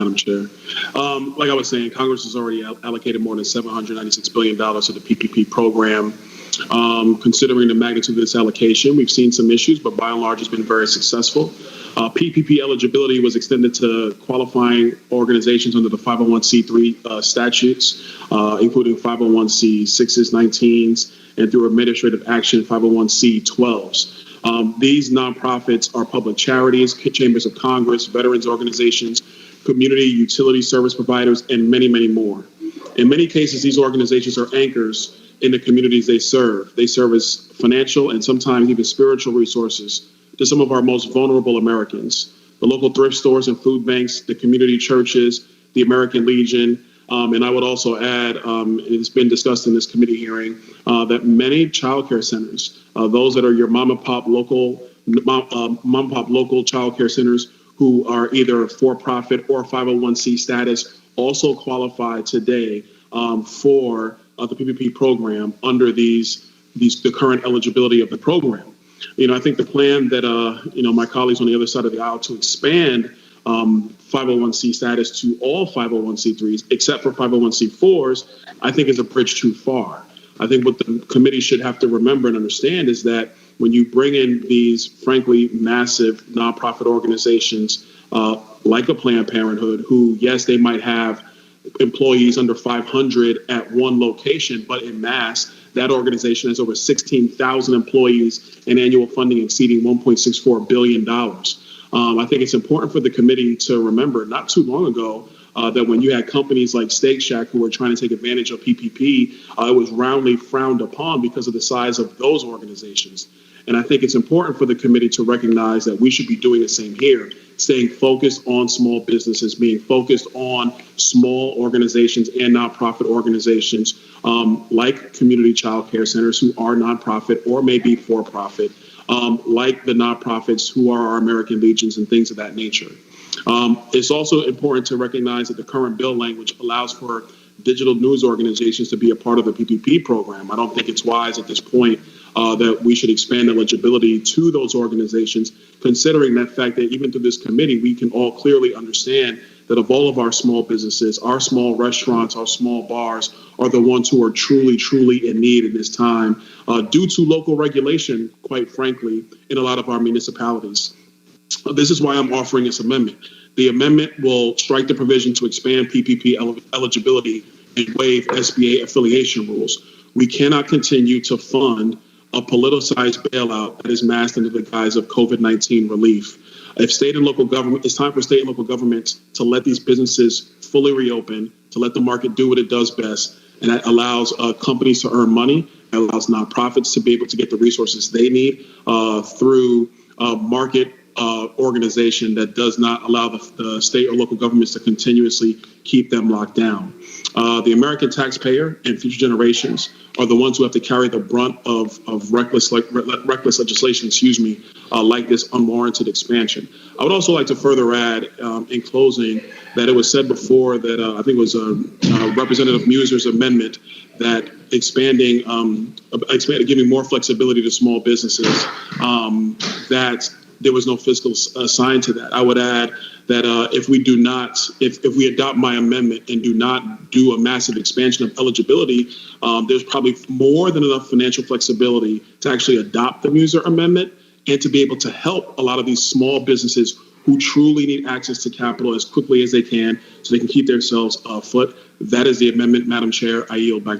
Madam Chair. Like I was saying, Congress has already allocated more than $796 billion to the PPP program. Considering the magnitude of this allocation, we've seen some issues, but by and large, it's been very successful. PPP eligibility was extended to qualifying organizations under the 501c3 statutes, including 501c6s, 19s, and through administrative action 501c12s. These nonprofits are public charities, chambers of Congress, veterans organizations, community utility service providers, and many, many more. In many cases, these organizations are anchors in the communities they serve. They serve as financial and sometimes even spiritual resources to some of our most vulnerable Americans. The local thrift stores and food banks, the community churches, the American Legion, and I would also add, it's been discussed in this committee hearing, that many child care centers, those that are your mom and pop local child care centers who are either for-profit or 501c status, also qualify today for the PPP program under the current eligibility of the program. I think the plan that my colleagues on the other side of the aisle to expand 501c status to all 501c3s except for 501c4s, I think is a bridge too far. I think what the committee should have to remember and understand is that when you bring in these, frankly, massive nonprofit organizations like a Planned Parenthood, who, yes, they might have employees under 500 at one location, but in mass, that organization has over 16,000 employees and annual funding exceeding $1.64 billion. I think it's important for the committee to remember not too long ago that when you had companies like Steak Shack who were trying to take advantage of PPP, it was roundly frowned upon because of the size of those organizations. And I think it's important for the committee to recognize that we should be doing the same here, staying focused on small businesses, being focused on small organizations and nonprofit organizations like community child care centers who are nonprofit or maybe for-profit, like the nonprofits who are our American Legions and things of that nature. It's also important to recognize that the current bill language allows for digital news organizations to be a part of the PPP program. I don't think it's wise at this point that we should expand eligibility to those organizations, considering that fact that even through this committee, we can all clearly understand that of all of our small businesses, our small restaurants, our small bars are the ones who are truly, truly in need in this time due to local regulation, quite frankly, in a lot of our municipalities. This is why I'm offering this amendment. The amendment will strike the provision to expand PPP eligibility and waive SBA affiliation rules. We cannot continue to fund a politicized bailout that is masked under the guise of COVID-19 relief. If state and local government, it's time for state and local governments to let these businesses fully reopen, to let the market do what it does best, and that allows companies to earn money, that allows nonprofits to be able to get the resources they need through market organization that does not allow the state or local governments to continuously keep them locked down. The American taxpayer and future generations are the ones who have to carry the brunt of reckless legislation, like this unwarranted expansion. I would also like to further add in closing that it was said before that I think it was Representative Muser's amendment that giving more flexibility to small businesses, that there was no fiscal assigned to that. I would add that if we adopt my amendment and do not do a massive expansion of eligibility, there's probably more than enough financial flexibility to actually adopt the Muser amendment and to be able to help a lot of these small businesses who truly need access to capital as quickly as they can so they can keep themselves afloat. That is the amendment, Madam Chair. I yield back.